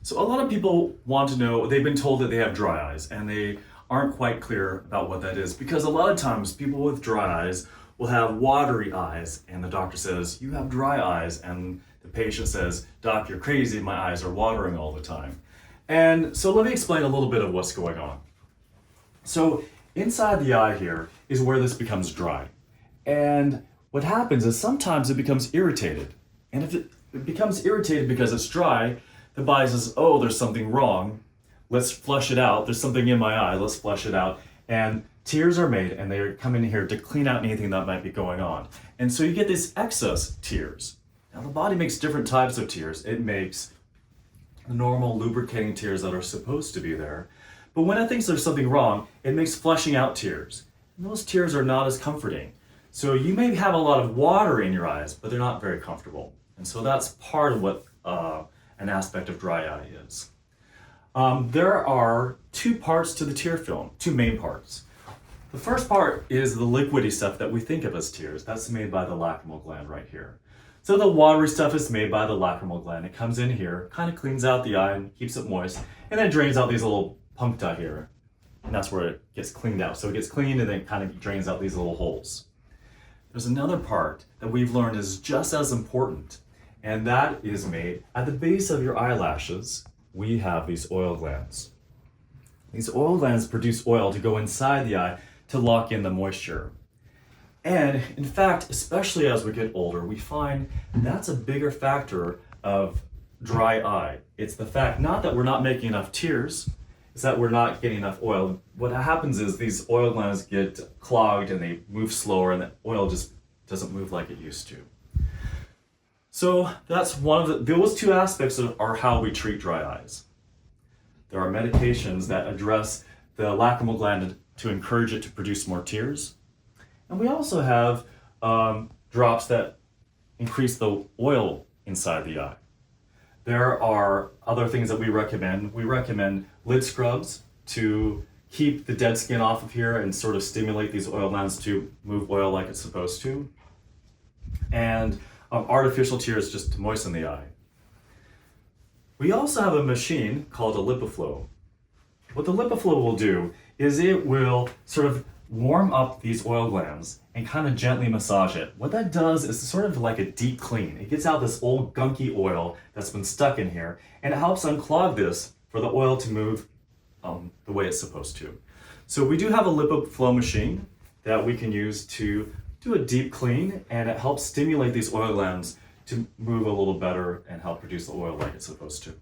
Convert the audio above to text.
So a lot of people want to know, they've been told that they have dry eyes and they aren't quite clear about what that is because a lot of times people with dry eyes will have watery eyes and the doctor says, you have dry eyes, and the patient says, doc, you're crazy, my eyes are watering all the time. And so let me explain a little bit of what's going on. So inside the eye here is where this becomes dry. And what happens is sometimes it becomes irritated. And if it becomes irritated because it's dry, the body says, oh, there's something wrong. Let's flush it out. There's something in my eye. Let's flush it out. And tears are made and they come in here to clean out anything that might be going on. And so you get these excess tears. Now the body makes different types of tears. It makes the normal lubricating tears that are supposed to be there. But when it thinks there's something wrong, it makes flushing out tears. And those tears are not as comforting. So you may have a lot of water in your eyes, but they're not very comfortable. And so that's part of what an aspect of dry eye is. There are two parts to the tear film, two main parts. The first part is the liquidy stuff that we think of as tears. That's made by the lacrimal gland right here. So the watery stuff is made by the lacrimal gland. It comes in here, kind of cleans out the eye and keeps it moist, and then drains out these little puncta here. And that's where it gets cleaned out. So it gets cleaned and then kind of drains out these little holes. There's another part that we've learned is just as important, and that is made at the base of your eyelashes. We have these oil glands. These oil glands produce oil to go inside the eye to lock in the moisture. And in fact, especially as we get older, we find that's a bigger factor of dry eye. It's the fact not that we're not making enough tears, it's that we're not getting enough oil. What happens is these oil glands get clogged and they move slower and the oil just doesn't move like it used to. So that's one of those two aspects are how we treat dry eyes. There are medications that address the lacrimal gland to encourage it to produce more tears. And we also have drops that increase the oil inside the eye. There are other things that we recommend. We recommend lid scrubs to keep the dead skin off of here and sort of stimulate these oil glands to move oil like it's supposed to. And artificial tears just to moisten the eye. We also have a machine called a LipiFlow. What the LipiFlow will do is it will sort of warm up these oil glands and kind of gently massage it. What that does is sort of like a deep clean. It gets out this old gunky oil that's been stuck in here, and it helps unclog this for the oil to move the way it's supposed to. So we do have a LipiFlow machine that we can use to do a deep clean, and it helps stimulate these oil glands to move a little better and help produce the oil like it's supposed to.